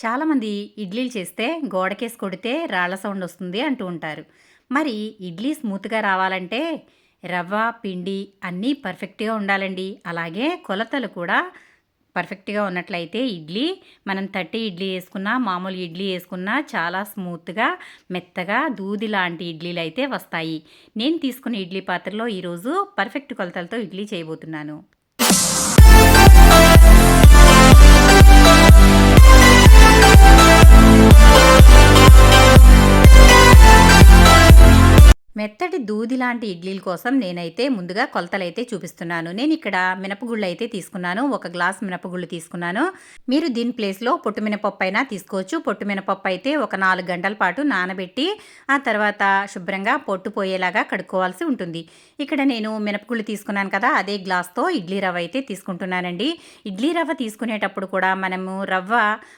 చాలామంది ఇడ్లీలు చేస్తే గోడకేసి కొడితే రాళ్ల సౌండ్ వస్తుంది అంటూ ఉంటారు. మరి ఇడ్లీ స్మూత్‌గా రావాలంటే రవ్వ, పిండి అన్నీ పర్ఫెక్ట్‌గా ఉండాలండి. అలాగే కొలతలు కూడా పర్ఫెక్ట్‌గా ఉన్నట్లయితే ఇడ్లీ మనం తట్టి ఇడ్లీ యేసుకున్నా, మామూలు ఇడ్లీ యేసుకున్నా చాలా స్మూత్‌గా, మెత్తగా దూది లాంటి ఇడ్లీలైతే వస్తాయి. నేను తీసుకున్న ఇడ్లీ పాత్రలో ఈరోజు పర్ఫెక్ట్ కొలతలతో ఇడ్లీ చేయబోతున్నాను. మెత్తటి దూది లాంటి ఇడ్లీల కోసం నేనైతే ముందుగా కొలతలైతే చూపిస్తున్నాను. నేనిక్కడ మినపగుళ్ళు అయితే తీసుకున్నాను. 1 గ్లాస్ మినపగుళ్ళు తీసుకున్నాను. మీరు దీని ప్లేస్‌లో పొట్టు మినపప్పు అయినా తీసుకోవచ్చు. పొట్టు మినపప్పు అయితే ఒక 4 గంటల పాటు నానబెట్టి, ఆ తర్వాత శుభ్రంగా పొట్టు పోయేలాగా కడుక్కోవాల్సి ఉంటుంది. ఇక్కడ నేను మినపగుళ్ళు తీసుకున్నాను కదా! అదే గ్లాస్‌తో ఇడ్లీ రవ్వ అయితే తీసుకుంటున్నానండి. ఇడ్లీ రవ్వ తీసుకునేటప్పుడు కూడా మనము రవ్వ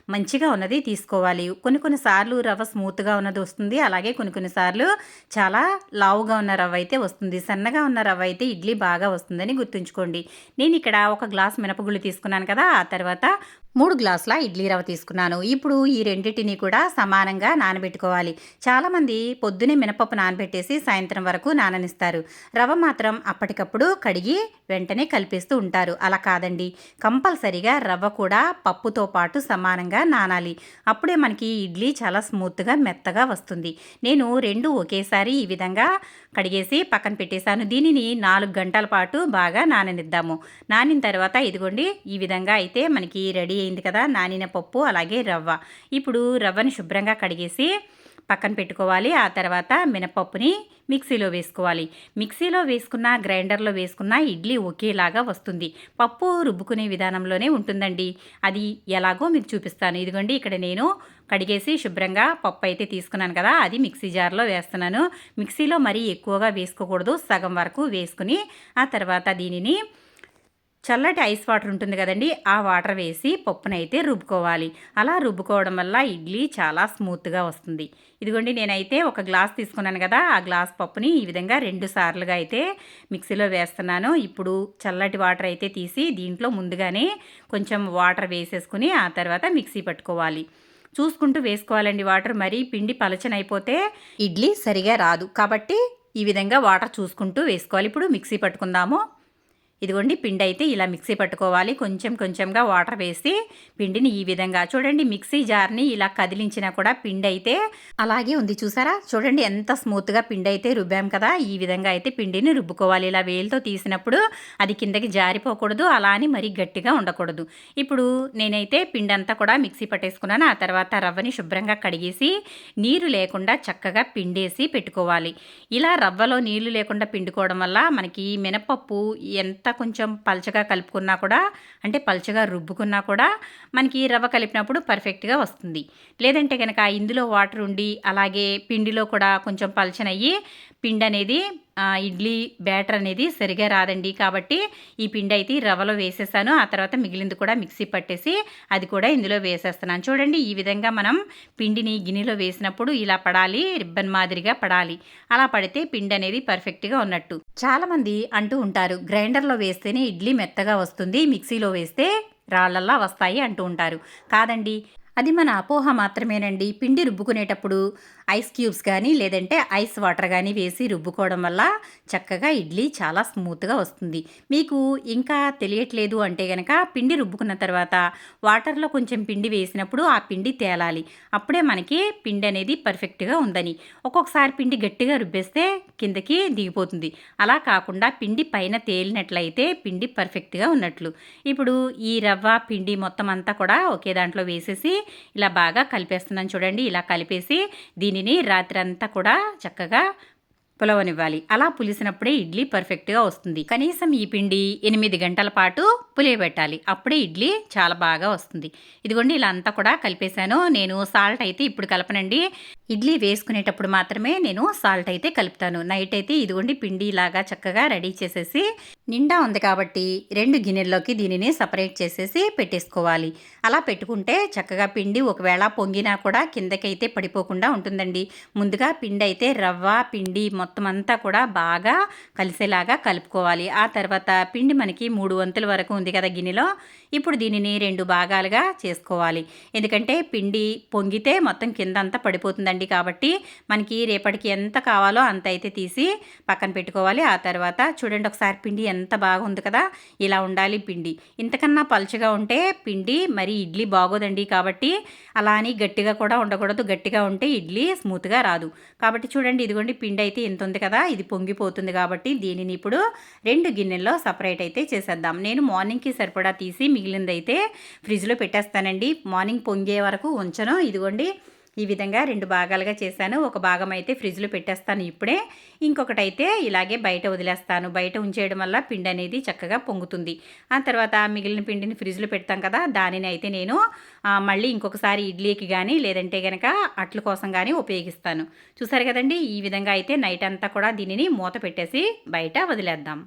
మంచిగా ఉన్నది తీసుకోవాలి. కొన్ని సార్లు రవ్వ స్మూత్‌గా ఉన్నది వస్తుంది. అలాగే కొన్ని సార్లు చాలా లావుగా ఉన్న రవ్వ అయితే వస్తుంది. సన్నగా ఉన్న రవ్వ అయితే ఇడ్లీ బాగా వస్తుందని గుర్తుంచుకోండి. నేను ఇక్కడ 1 గ్లాస్ మినపగుళ్ళు తీసుకున్నాను కదా! ఆ తర్వాత 3 గ్లాసుల ఇడ్లీ రవ్వ తీసుకున్నాను. ఇప్పుడు ఈ రెండిటిని కూడా సమానంగా నానబెట్టుకోవాలి. చాలామంది పొద్దునే మినపప్పు నానబెట్టేసి సాయంత్రం వరకు నాననిస్తారు. రవ్వ మాత్రం అప్పటికప్పుడు కడిగి వెంటనే కలిపేస్తూ ఉంటారు. అలా కాదండి. కంపల్సరీగా రవ్వ కూడా పప్పుతో పాటు సమానంగా నానాలి. అప్పుడే మనకి ఇడ్లీ చాలా స్మూత్‌గా, మెత్తగా వస్తుంది. నేను 2 ఒకేసారి ఈ విధంగా కడిగేసి పక్కన పెట్టేశాను. దీనిని 4 గంటల పాటు బాగా నాననిద్దాము. నానిన తర్వాత ఇదిగోండి ఈ విధంగా అయితే మనకి రెడీ అయింది కదా! నానిన పప్పు అలాగే రవ్వ. ఇప్పుడు రవ్వని శుభ్రంగా కడిగేసి పక్కన పెట్టుకోవాలి. ఆ తర్వాత మినపప్పుని మిక్సీలో వేసుకోవాలి. మిక్సీలో వేసుకున్న, గ్రైండర్‌లో వేసుకున్న ఇడ్లీ ఒకేలాగా వస్తుంది. పప్పు రుబ్బుకునే విధానంలోనే ఉంటుందండి. అది ఎలాగో మీకు చూపిస్తాను. ఇదిగోండి ఇక్కడ నేను కడిగేసి శుభ్రంగా పప్పు అయితే తీసుకున్నాను కదా! అది మిక్సీ జార్‌లో వేస్తున్నాను. మిక్సీలో మరీ ఎక్కువగా వేసుకోకూడదు. సగం వరకు వేసుకుని, ఆ తర్వాత దీనిని చల్లటి ఐస్ వాటర్ ఉంటుంది కదండి, ఆ వాటర్ వేసి పప్పునైతే రుబ్బుకోవాలి. అలా రుబ్బుకోవడం వల్ల ఇడ్లీ చాలా స్మూత్‌గా వస్తుంది. ఇదిగోండి నేనైతే 1 గ్లాస్ తీసుకున్నాను కదా! ఆ గ్లాస్ పప్పుని ఈ విధంగా 2 సార్లుగా అయితే మిక్సీలో వేస్తున్నాను. ఇప్పుడు చల్లటి వాటర్ అయితే తీసి దీంట్లో ముందుగానే కొంచెం వాటర్ వేసేసుకుని ఆ తర్వాత మిక్సీ పట్టుకోవాలి. చూసుకుంటూ వేసుకోవాలండి వాటర్. మరీ పిండి పలచనైపోతే ఇడ్లీ సరిగా రాదు. కాబట్టి ఈ విధంగా వాటర్ చూసుకుంటూ వేసుకోవాలి. ఇప్పుడు మిక్సీ పట్టుకుందాము. ఇదిగోండి పిండి అయితే ఇలా మిక్సీ పట్టుకోవాలి. కొంచెంగా వాటర్ వేసి పిండిని ఈ విధంగా చూడండి, మిక్సీ జార్ని ఇలా కదిలించినా కూడా పిండి అయితే అలాగే ఉంది. చూసారా? చూడండి ఎంత స్మూత్‌గా పిండి అయితే రుబ్బాం కదా! ఈ విధంగా అయితే పిండిని రుబ్బుకోవాలి. ఇలా వేలుతో తీసినప్పుడు అది కిందకి జారిపోకూడదు. అలా అని మరీ గట్టిగా ఉండకూడదు. ఇప్పుడు నేనైతే పిండి అంతా కూడా మిక్సీ పట్టేసుకున్నాను. ఆ తర్వాత రవ్వని శుభ్రంగా కడిగేసి నీరు లేకుండా చక్కగా పిండేసి పెట్టుకోవాలి. ఇలా రవ్వలో నీళ్లు లేకుండా పిండుకోవడం వల్ల మనకి మినపప్పు ఎంత కొంచెం పల్చగా కలుపుకున్నా కూడా, అంటే పల్చగా రుబ్బుకున్నా కూడా మనకి రవ్వ కలిపినప్పుడు పర్ఫెక్ట్‌గా వస్తుంది. లేదంటే గనక ఇందులో వాటర్ ఉండి అలాగే పిండిలో కూడా కొంచెం పల్చనయ్యి పిండి అనేది ఇడ్లీ బ్యాటర్ అనేది సరిగా రాదండి. కాబట్టి ఈ పిండి అయితే రవ్వలో వేసేసాను. ఆ తర్వాత మిగిలింది కూడా మిక్సీ పట్టేసి అది కూడా ఇందులో వేసేస్తున్నాను. చూడండి ఈ విధంగా మనం పిండిని గిన్నెలో వేసినప్పుడు ఇలా పడాలి, రిబ్బన్ మాదిరిగా పడాలి. అలా పడితే పిండి అనేది పర్ఫెక్ట్‌గా ఉన్నట్టు. చాలామంది అంటూ ఉంటారు, గ్రైండర్‌లో వేస్తేనే ఇడ్లీ మెత్తగా వస్తుంది, మిక్సీలో వేస్తే రాళ్ళల్లా వస్తాయి అంటూ ఉంటారు. కాదండి, అది మన అపోహ మాత్రమేనండి. పిండి రుబ్బుకునేటప్పుడు ఐస్ క్యూబ్స్ కానీ లేదంటే ఐస్ వాటర్ కానీ వేసి రుబ్బుకోవడం వల్ల చక్కగా ఇడ్లీ చాలా స్మూత్‌గా వస్తుంది. మీకు ఇంకా తెలియట్లేదు అంటే గనక పిండి రుబ్బుకున్న తర్వాత వాటర్‌లో కొంచెం పిండి వేసినప్పుడు ఆ పిండి తేలాలి. అప్పుడే మనకి పిండి అనేది పర్ఫెక్ట్‌గా ఉందని. ఒక్కొక్కసారి పిండి గట్టిగా రుబ్బేస్తే కిందకి దిగిపోతుంది. అలా కాకుండా పిండి పైన తేలినట్లయితే పిండి పర్ఫెక్ట్‌గా ఉన్నట్లు. ఇప్పుడు ఈ రవ్వ, పిండి మొత్తం అంతా కూడా ఒకే దాంట్లో వేసేసి ఇలా బాగా కలిపేస్తున్నాను. చూడండి ఇలా కలిపేసి దీనిని రాత్రంతా కూడా చక్కగా పులవనివ్వాలి. అలా పులిసినప్పుడే ఇడ్లీ పర్ఫెక్ట్‌గా వస్తుంది. కనీసం ఈ పిండి 8 గంటల పాటు పులియబెట్టాలి. అప్పుడే ఇడ్లీ చాలా బాగా వస్తుంది. ఇదిగోండి ఇలా అంతా కూడా కలిపేశాను. నేను సాల్ట్ అయితే ఇప్పుడు కలపనండి. ఇడ్లీ వేసుకునేటప్పుడు మాత్రమే నేను సాల్ట్ అయితే కలుపుతాను. నైట్ అయితే ఇదిగోండి పిండి ఇలాగా చక్కగా రెడీ చేసేసి నిండా ఉంది కాబట్టి 2 గిన్నెల్లోకి దీనిని సెపరేట్ చేసేసి పెట్టేసుకోవాలి. అలా పెట్టుకుంటే చక్కగా పిండి ఒకవేళ పొంగినా కూడా కిందకైతే పడిపోకుండా ఉంటుందండి. ముందుగా పిండి అయితే రవ్వ, పిండి మొత్తం మొత్తం అంతా కూడా బాగా కలిసేలాగా కలుపుకోవాలి. ఆ తర్వాత పిండి మనకి 3 వంతుల వరకు ఉంది కదా గిన్నెలో. ఇప్పుడు దీనిని 2 భాగాలుగా చేసుకోవాలి. ఎందుకంటే పిండి పొంగితే మొత్తం కిందంతా పడిపోతుందండి. కాబట్టి మనకి రేపటికి ఎంత కావాలో అంత అయితే తీసి పక్కన పెట్టుకోవాలి. ఆ తర్వాత చూడండి ఒకసారి పిండి ఎంత బాగుంది కదా, ఇలా ఉండాలి పిండి. ఇంతకన్నా పలుచగా ఉంటే పిండి మరి ఇడ్లీ బాగోదండి. కాబట్టి అలా అని గట్టిగా కూడా ఉండకూడదు. గట్టిగా ఉంటే ఇడ్లీ స్మూత్గా రాదు. కాబట్టి చూడండి ఇదిగోండి పిండి అయితే ఇంత ఉంది కదా, ఇది పొంగిపోతుంది. కాబట్టి దీనిని ఇప్పుడు 2 గిన్నెల్లో సపరేట్ అయితే చేసేద్దాం. నేను మార్నింగ్కి సరిపడా తీసి మిగిలిందైతే ఫ్రిడ్జ్లో పెట్టేస్తానండి. మార్నింగ్ పొంగే వరకు ఉంచను. ఇదిగోండి ఈ విధంగా 2 భాగాలుగా చేశాను. ఒక భాగం అయితే ఫ్రిడ్జ్లో పెట్టేస్తాను ఇప్పుడే. ఇంకొకటైతే ఇలాగే బయట వదిలేస్తాను. బయట ఉంచేయడం వల్ల పిండి అనేది చక్కగా పొంగుతుంది. ఆ తర్వాత మిగిలిన పిండిని ఫ్రిడ్జ్లో పెడతాం కదా, దానిని అయితే నేను మళ్ళీ ఇంకొకసారి ఇడ్లీకి కానీ లేదంటే కనుక అట్ల కోసం కానీ ఉపయోగిస్తాను. చూసారు కదండి, ఈ విధంగా అయితే నైట్ అంతా కూడా దీనిని మూత పెట్టేసి బయట వదిలేద్దాం.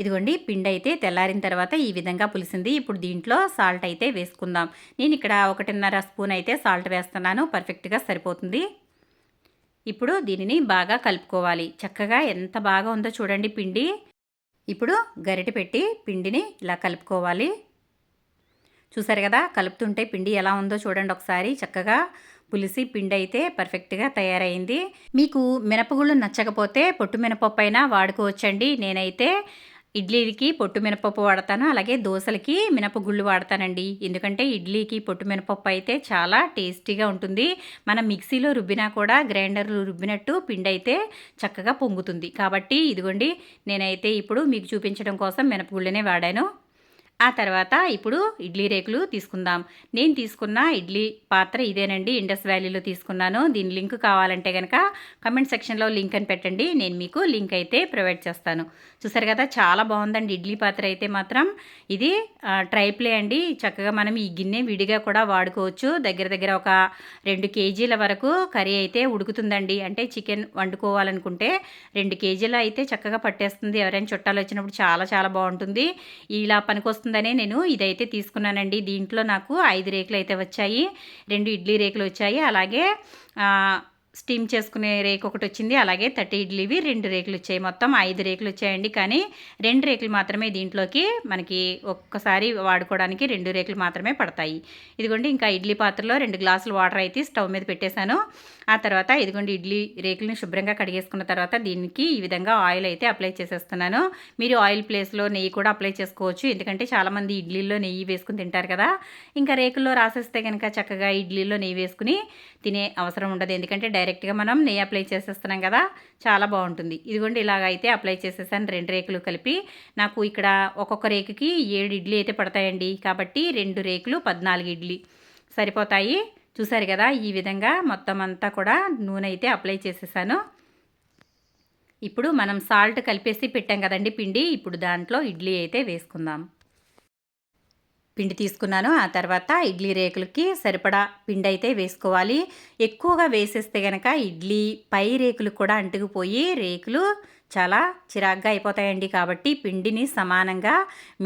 ఇదిగోండి పిండి అయితే తెల్లారిన తర్వాత ఈ విధంగా పులిసింది. ఇప్పుడు దీంట్లో సాల్ట్ అయితే వేసుకుందాం. నేను ఇక్కడ 1.5 స్పూన్ అయితే సాల్ట్ వేస్తున్నాను. పర్ఫెక్ట్గా సరిపోతుంది. ఇప్పుడు దీనిని బాగా కలుపుకోవాలి. చక్కగా ఎంత బాగా ఉందో చూడండి పిండి. ఇప్పుడు గరిటె పెట్టి పిండిని ఇలా కలుపుకోవాలి. చూసారు కదా, కలుపుతుంటే పిండి ఎలా ఉందో చూడండి ఒకసారి. చక్కగా పులిసి పిండి అయితే పర్ఫెక్ట్గా తయారైంది. మీకు మినపగుళ్ళు నచ్చకపోతే పొట్టు మినపప్పు అయినా వాడుకోవచ్చండి. నేనైతే ఇడ్లీకి పొట్టు మినపప్పు వాడతాను, అలాగే దోశలకి మినపగుళ్ళు వాడతానండి. ఎందుకంటే ఇడ్లీకి పొట్టు మినపప్పు అయితే చాలా టేస్టీగా ఉంటుంది. మనం మిక్సీలో రుబ్బినా కూడా గ్రైండర్లో రుబ్బినట్టు పిండి అయితే చక్కగా పొంగుతుంది. కాబట్టి ఇదిగోండి నేనైతే ఇప్పుడు మీకు చూపించడం కోసం మినపగుళ్ళనే వాడాను. ఆ తర్వాత ఇప్పుడు ఇడ్లీ రేకులు తీసుకుందాం. నేను తీసుకున్న ఇడ్లీ పాత్ర ఇదేనండి, ఇండస్ వ్యాలీలో తీసుకున్నాను. దీని లింక్ కావాలంటే కనుక కమెంట్ సెక్షన్లో లింక్ అని పెట్టండి, నేను మీకు లింక్ అయితే ప్రొవైడ్ చేస్తాను. చూసారు కదా, చాలా బాగుందండి ఇడ్లీ పాత్ర అయితే మాత్రం. ఇది ట్రైప్లే అండి. చక్కగా మనం ఈ గిన్నె విడిగా కూడా వాడుకోవచ్చు. దగ్గర దగ్గర ఒక 2 కేజీల వరకు కర్రీ అయితే ఉడుకుతుందండి. అంటే చికెన్ వండుకోవాలనుకుంటే 2 కేజీలు అయితే చక్కగా పట్టేస్తుంది. ఎవరైనా చుట్టాలు వచ్చినప్పుడు చాలా చాలా బాగుంటుంది. ఇలా పనికొస్తుందనే నేను ఇదైతే తీసుకున్నానండి. దీంట్లో నాకు 5 రేకులు అయితే వచ్చాయి. 2 ఇడ్లీ రేకులు వచ్చాయి. అలాగే స్టీమ్ చేసుకునే రేకు ఒకటి వచ్చింది. అలాగే 30 ఇడ్లీవి 2 రేకులు వచ్చాయి. మొత్తం 5 రేకులు వచ్చాయండి. కానీ 2 రేకులు మాత్రమే దీంట్లోకి మనకి ఒక్కసారి వాడుకోవడానికి 2 రేకులు మాత్రమే పడతాయి. ఇదిగోండి ఇంకా ఇడ్లీ పాత్రలో 2 గ్లాసులు వాటర్ అయితే స్టవ్ మీద పెట్టేశాను. ఆ తర్వాత ఇదిగోండి ఇడ్లీ రేకులను శుభ్రంగా కడిగేసుకున్న తర్వాత దీనికి ఈ విధంగా ఆయిల్ అయితే అప్లై చేసేస్తున్నాను. మీరు ఆయిల్ ప్లేస్లో నెయ్యి కూడా అప్లై చేసుకోవచ్చు. ఎందుకంటే చాలామంది ఇడ్లీల్లో నెయ్యి వేసుకుని తింటారు కదా. ఇంకా రేకుల్లో రాసేస్తే కనుక చక్కగా ఇడ్లీలో నెయ్యి వేసుకుని తినే అవసరం ఉండదు. ఎందుకంటే డైరెక్ట్గా మనం నెయ్యి అప్లై చేసేస్తున్నాం కదా, చాలా బాగుంటుంది. ఇదిగోండి ఇలాగ అయితే అప్లై చేసేసాను 2 రేకులు కలిపి. నాకు ఇక్కడ ఒక్కొక్క రేకుకి 7 ఇడ్లీ అయితే పడతాయండి. కాబట్టి 2 రేకులు 14 ఇడ్లీ సరిపోతాయి. చూసారు కదా, ఈ విధంగా మొత్తం అంతా కూడా నూనె అయితే అప్లై చేసేసాను. ఇప్పుడు మనం సాల్ట్ కలిపేసి పెట్టాం కదండి పిండి. ఇప్పుడు దాంట్లో ఇడ్లీ అయితే వేసుకుందాం. పిండి తీసుకున్నాను. ఆ తర్వాత ఇడ్లీ రేకులకి సరిపడా పిండి అయితే వేసుకోవాలి. ఎక్కువగా వేసేస్తే కనుక ఇడ్లీ పై రేకులు కూడా అంటుకుపోయి రేకులు చాలా చిరాగ్గా అయిపోతాయండి. కాబట్టి పిండిని సమానంగా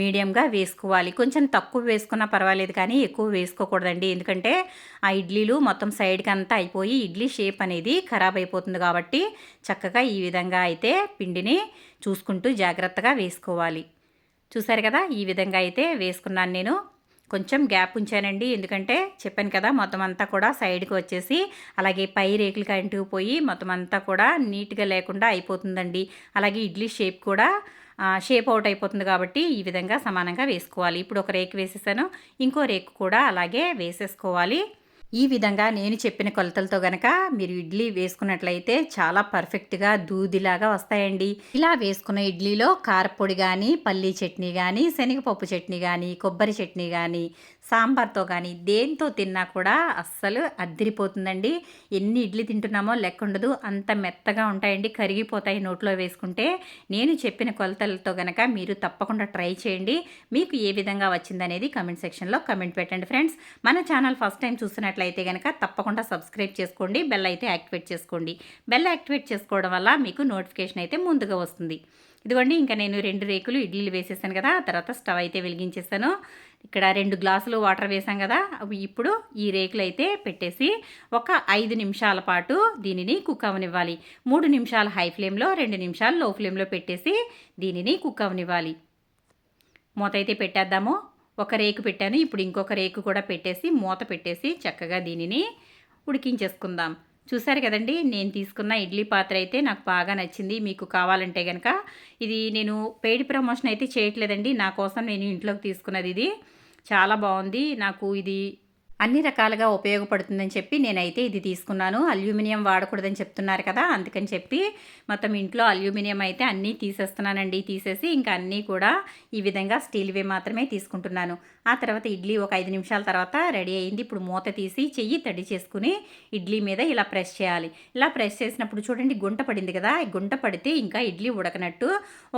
మీడియంగా వేసుకోవాలి. కొంచెం తక్కువ వేసుకున్నా పర్వాలేదు, కానీ ఎక్కువ వేసుకోకూడదండి. ఎందుకంటే ఆ ఇడ్లీలు మొత్తం సైడ్కి అంతా అయిపోయి ఇడ్లీ షేప్ అనేది ఖరాబ్ అయిపోతుంది. కాబట్టి చక్కగా ఈ విధంగా అయితే పిండిని చూసుకుంటూ జాగ్రత్తగా వేసుకోవాలి. చూసారు కదా, ఈ విధంగా అయితే వేసుకున్నాను నేను. కొంచెం గ్యాప్ ఉంచానండి, ఎందుకంటే చెప్పాను కదా మొత్తం అంతా కూడా సైడ్కి వచ్చేసి అలాగే పై రేకులకి అంటుకుపోయి మొత్తం అంతా కూడా నీట్గా లేకుండా అయిపోతుందండి. అలాగే ఇడ్లీ షేప్ కూడా షేప్ అవుట్ అయిపోతుంది. కాబట్టి ఈ విధంగా సమానంగా వేసుకోవాలి. ఇప్పుడు ఒక రేకు వేసేసాను, ఇంకో రేకు కూడా అలాగే వేసేసుకోవాలి. ఈ విధంగా నేను చెప్పిన కొలతలతో గనక మీరు ఇడ్లీ వేసుకున్నట్లయితే చాలా పర్ఫెక్ట్గా దూదిలాగా వస్తాయండి. ఇలా వేసుకున్న ఇడ్లీలో కారపొడి కానీ, పల్లీ చట్నీ కానీ, శనగపప్పు చట్నీ కానీ, కొబ్బరి చట్నీ కానీ, సాంబార్తో కానీ దేంతో తిన్నా కూడా అస్సలు అద్దిరిపోతుందండి. ఎన్ని ఇడ్లీ తింటున్నామో లెక్క ఉండదు, అంత మెత్తగా ఉంటాయండి, కరిగిపోతాయి నోట్లో వేసుకుంటే. నేను చెప్పిన కొలతలతో గనక మీరు తప్పకుండా ట్రై చేయండి. మీకు ఏ విధంగా వచ్చిందనేది కమెంట్ సెక్షన్లో కమెంట్ పెట్టండి ఫ్రెండ్స్. మన ఛానల్ ఫస్ట్ టైం చూస్తున్నట్లయితే కనుక తప్పకుండా సబ్స్క్రైబ్ చేసుకోండి, బెల్ అయితే యాక్టివేట్ చేసుకోండి. బెల్ యాక్టివేట్ చేసుకోవడం వల్ల మీకు నోటిఫికేషన్ అయితే ముందుగా వస్తుంది. ఇదిగోండి ఇంకా నేను 2 రేకులు ఇడ్లీలు వేసేసాను కదా, తర్వాత స్టవ్ అయితే వెలిగించేసాను. ఇక్కడ 2 గ్లాసులు వాటర్ వేసాం కదా, అవి ఇప్పుడు ఈ రేకులు అయితే పెట్టేసి ఒక 5 నిమిషాల పాటు దీనిని కుక్ అవనివ్వాలి. 3 నిమిషాలు హై ఫ్లేమ్లో, 2 నిమిషాలు లో ఫ్లేమ్లో పెట్టేసి దీనిని కుక్ అవనివ్వాలి. మూత అయితే పెట్టేద్దాము. ఒక రేకు పెట్టాను, ఇప్పుడు ఇంకొక రేకు కూడా పెట్టేసి మూత పెట్టేసి చక్కగా దీనిని ఉడికించేసుకుందాం. చూసారు కదండి, నేను తీసుకున్న ఇడ్లీ పాత్ర అయితే నాకు బాగా నచ్చింది. మీకు కావాలంటే కనుక, ఇది నేను పెయిడ్ ప్రమోషన్ అయితే చేయట్లేదండి, నా కోసం నేను ఇంట్లోకి తీసుకున్నది. ఇది చాలా బాగుంది, నాకు ఇది అన్ని రకాలుగా ఉపయోగపడుతుందని చెప్పి నేనైతే ఇది తీసుకున్నాను. అల్యూమినియం వాడకూడదని చెప్తున్నారు కదా, అందుకని చెప్పి మొత్తం ఇంట్లో అల్యూమినియం అయితే అన్నీ తీసేస్తున్నానండి. తీసేసి ఇంకా అన్నీ కూడా ఈ విధంగా స్టీల్వే మాత్రమే తీసుకుంటున్నాను. ఆ తర్వాత ఇడ్లీ ఒక 5 నిమిషాల తర్వాత రెడీ అయింది. ఇప్పుడు మూత తీసి చెయ్యి తడి చేసుకుని ఇడ్లీ మీద ఇలా ప్రెస్ చేయాలి. ఇలా ప్రెస్ చేసినప్పుడు చూడండి గుంట పడింది కదా, గుంట పడితే ఇంకా ఇడ్లీ ఉడకనట్టు.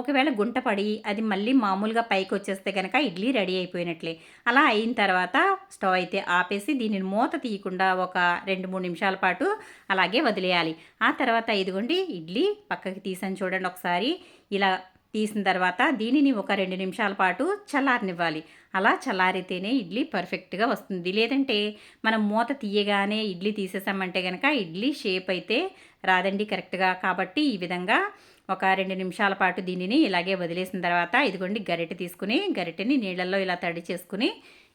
ఒకవేళ గుంట పడి అది మళ్ళీ మామూలుగా పైకి వచ్చేస్తే కనుక ఇడ్లీ రెడీ అయిపోయినట్లే. అలా అయిన తర్వాత స్టవ్ అయితే ఆపేసి దీనిని మూత తీయకుండా ఒక 2-3 నిమిషాల పాటు అలాగే వదిలేయాలి. ఆ తర్వాత ఇదిగోండి ఇడ్లీ పక్కకి తీసాను చూడండి ఒకసారి. ఇలా తీసిన తర్వాత దీనిని ఒక 2 నిమిషాల పాటు చల్లారనివ్వాలి. అలా చల్లారితేనే ఇడ్లీ పర్ఫెక్ట్గా వస్తుంది. లేదంటే మనం మూత తీయగానే ఇడ్లీ తీసేసామంటే కనుక ఇడ్లీ షేప్ అయితే రాదండి కరెక్ట్గా. కాబట్టి ఈ విధంగా ఒక 2 నిమిషాల పాటు దీనిని ఇలాగే వదిలేసిన తర్వాత ఇదిగోండి గరిటె తీసుకుని గరిటెని నీళ్ళల్లో ఇలా తడి చేసుకుని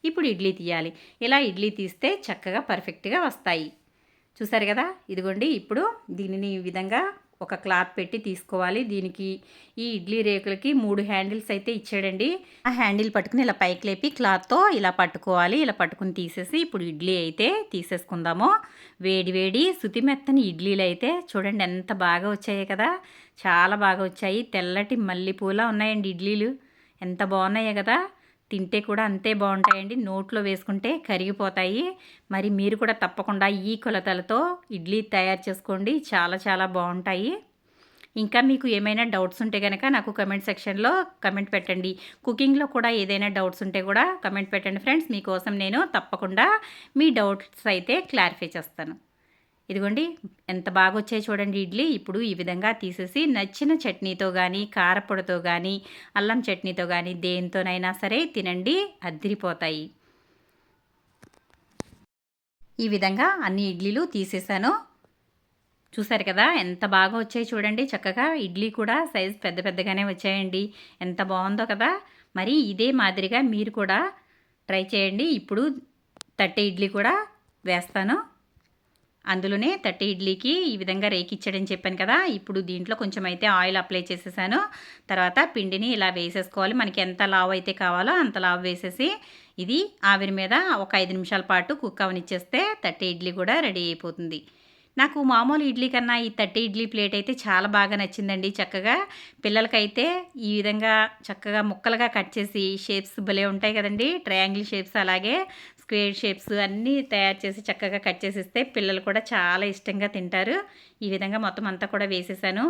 ఇప్పుడు ఇడ్లీ తీయాలి. ఇలా ఇడ్లీ తీస్తే చక్కగా పర్ఫెక్ట్గా వస్తాయి. చూసారు కదా, ఇదిగోండి ఇప్పుడు దీనిని ఈ విధంగా ఒక క్లాత్ పెట్టి తీసుకోవాలి. దీనికి ఈ ఇడ్లీ రేకులకి 3 హ్యాండిల్స్ అయితే ఇచ్చాడండి. ఆ హ్యాండిల్ పట్టుకుని ఇలా పైకి లేపి క్లాత్తో ఇలా పట్టుకోవాలి. ఇలా పట్టుకుని తీసేసి ఇప్పుడు ఇడ్లీ అయితే తీసేసుకుందాము. వేడి వేడి శుతిమెత్తని ఇడ్లీలు అయితే చూడండి ఎంత బాగా వచ్చాయి కదా, చాలా బాగా వచ్చాయి. తెల్లటి మల్లెపూల ఉన్నాయండి ఇడ్లీలు, ఎంత బాగున్నాయో కదా. తింటే కూడా అంతే బాగుంటాయండి, నోట్లో వేసుకుంటే కరిగిపోతాయి. మరి మీరు కూడా తప్పకుండా ఈ కొలతలతో ఇడ్లీ తయారు చేసుకోండి, చాలా చాలా బాగుంటాయి. ఇంకా మీకు ఏమైనా డౌట్స్ ఉంటే కనుక నాకు కమెంట్ సెక్షన్లో కమెంట్ పెట్టండి. కుకింగ్లో కూడా ఏదైనా డౌట్స్ ఉంటే కూడా కమెంట్ పెట్టండి ఫ్రెండ్స్, మీకోసం నేను తప్పకుండా మీ డౌట్స్ అయితే క్లారిఫై చేస్తాను. ఇదిగోండి ఎంత బాగా వచ్చాయి చూడండి ఇడ్లీ. ఇప్పుడు ఈ విధంగా తీసేసి నచ్చిన చట్నీతో కానీ, కారపొడితో కానీ, అల్లం చట్నీతో కానీ దేనితోనైనా సరే తినండి, అద్దిరిపోతాయి. ఈ విధంగా అన్ని ఇడ్లీలు తీసేసాను. చూసారు కదా ఎంత బాగా వచ్చాయి చూడండి. చక్కగా ఇడ్లీ కూడా సైజ్ పెద్ద పెద్దగానే వచ్చాయండి, ఎంత బాగుందో కదా. మరి ఇదే మాదిరిగా మీరు కూడా ట్రై చేయండి. ఇప్పుడు తట్టె ఇడ్లీ కూడా వేస్తాను. అందులోనే తట్టె ఇడ్లీకి ఈ విధంగా రేకిచ్చాడని చెప్పాను కదా, ఇప్పుడు దీంట్లో కొంచెం అయితే ఆయిల్ అప్లై చేసేసాను. తర్వాత పిండిని ఇలా వేసేసుకోవాలి. మనకి ఎంత లావు అయితే కావాలో అంత లావు వేసేసి ఇది ఆవిరి మీద ఒక 5 నిమిషాల పాటు కుక్ అవనిచ్చేస్తే తట్టె ఇడ్లీ కూడా రెడీ అయిపోతుంది. నాకు మామూలు ఇడ్లీ కన్నా ఈ తట్టె ఇడ్లీ ప్లేట్ అయితే చాలా బాగా నచ్చిందండి. చక్కగా పిల్లలకైతే ఈ విధంగా చక్కగా ముక్కలుగా కట్ చేసి షేప్స్ భలే ఉంటాయి కదండి, ట్రయాంగిల్ షేప్స్ అలాగే స్క్వేర్ షేప్స్ అన్నీ తయారు చేసి చక్కగా కట్ చేసిస్తే పిల్లలు కూడా చాలా ఇష్టంగా తింటారు. ఈ విధంగా మొత్తం అంతా కూడా వేసేసాను.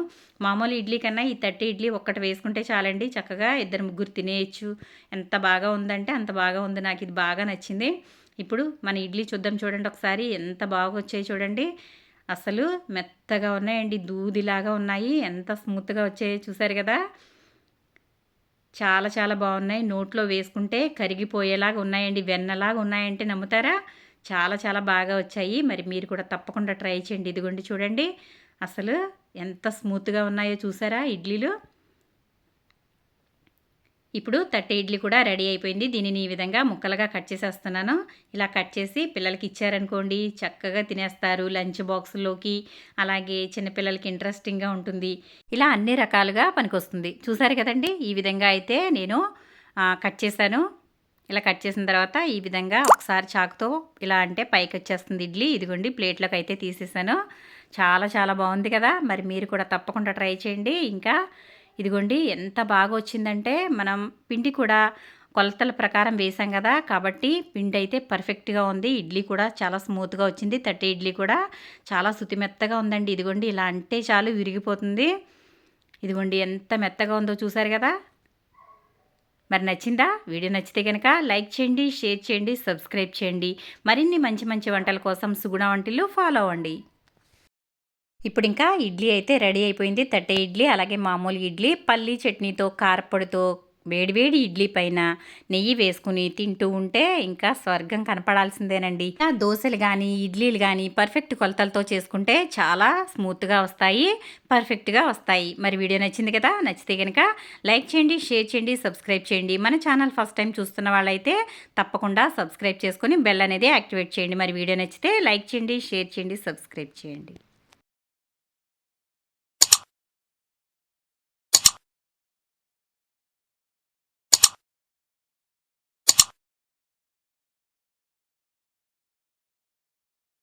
మామూలు ఇడ్లీ కన్నా ఈ తట్టె ఇడ్లీ ఒక్కటి వేసుకుంటే చాలండి, చక్కగా 2-3 తినేయచ్చు. ఎంత బాగా ఉందంటే అంత బాగా ఉంది, నాకు ఇది బాగా నచ్చింది. ఇప్పుడు మన ఇడ్లీ చూద్దాం చూడండి ఒకసారి, ఎంత బాగా వచ్చాయి చూడండి. అసలు మెత్తగా ఉన్నాయండి, దూదిలాగా ఉన్నాయి, ఎంత స్మూత్గా వచ్చాయో చూసారు కదా. చాలా చాలా బాగున్నాయి, నోట్లో వేసుకుంటే కరిగిపోయేలాగా ఉన్నాయండి, వెన్నలాగా ఉన్నాయంటే నమ్ముతారా. చాలా చాలా బాగా వచ్చాయి. మరి మీరు కూడా తప్పకుండా ట్రై చేయండి. ఇదిగోండి చూడండి అసలు ఎంత స్మూత్గా ఉన్నాయో చూసారా ఇడ్లీలు. ఇప్పుడు తట్టె ఇడ్లీ కూడా రెడీ అయిపోయింది. దీనిని ఈ విధంగా ముక్కలుగా కట్ చేసేస్తున్నాను. ఇలా కట్ చేసి పిల్లలకి ఇచ్చారనుకోండి చక్కగా తినేస్తారు లంచ్ బాక్స్లోకి, అలాగే చిన్నపిల్లలకి ఇంట్రెస్టింగ్గా ఉంటుంది. ఇలా అన్ని రకాలుగా పనికొస్తుంది. చూసారు కదండి, ఈ విధంగా అయితే నేను కట్ చేశాను. ఇలా కట్ చేసిన తర్వాత ఈ విధంగా ఒకసారి చాకుతో ఇలా అంటే పైకి వచ్చేస్తుంది ఇడ్లీ. ఇదిగోండి ప్లేట్లోకి అయితే తీసేసాను. చాలా చాలా బాగుంది కదా. మరి మీరు కూడా తప్పకుండా ట్రై చేయండి. ఇంకా ఇదిగోండి ఎంత బాగా వచ్చిందంటే మనం పిండి కూడా కొలతల ప్రకారం వేసాం కదా, కాబట్టి పిండి అయితే పర్ఫెక్ట్గా ఉంది. ఇడ్లీ కూడా చాలా స్మూత్గా వచ్చింది. తట్టె ఇడ్లీ కూడా చాలా శుతిమెత్తగా ఉందండి. ఇదిగోండి ఇలా అంటే చాలు విరిగిపోతుంది. ఇదిగోండి ఎంత మెత్తగా ఉందో చూసారు కదా. మరి నచ్చిందా? వీడియో నచ్చితే కనుక లైక్ చేయండి, షేర్ చేయండి, సబ్స్క్రైబ్ చేయండి. మరిన్ని మంచి మంచి వంటల కోసం సుగుణ వంటిల్లు ఫాలో అవ్వండి. ఇప్పుడు ఇంకా ఇడ్లీ అయితే రెడీ అయిపోయింది. తట్టె ఇడ్లీ, అలాగే మామూలు ఇడ్లీ, పల్లీ చట్నీతో, కారప్పొడితో వేడివేడి ఇడ్లీ పైన నెయ్యి వేసుకుని తింటూ ఉంటే ఇంకా స్వర్గం కనపడాల్సిందేనండి. దోశలు కానీ ఇడ్లీలు కానీ పర్ఫెక్ట్ కొలతలతో చేసుకుంటే చాలా స్మూత్గా వస్తాయి, పర్ఫెక్ట్గా వస్తాయి. మరి వీడియో నచ్చింది కదా? నచ్చితే కనుక లైక్ చేయండి, షేర్ చేయండి, సబ్స్క్రైబ్ చేయండి. మన ఛానల్ ఫస్ట్ టైం చూస్తున్న వాళ్ళైతే తప్పకుండా సబ్స్క్రైబ్ చేసుకొని బెల్ అనేది యాక్టివేట్ చేయండి. మరి వీడియో నచ్చితే లైక్ చేయండి, షేర్ చేయండి, సబ్స్క్రైబ్ చేయండి.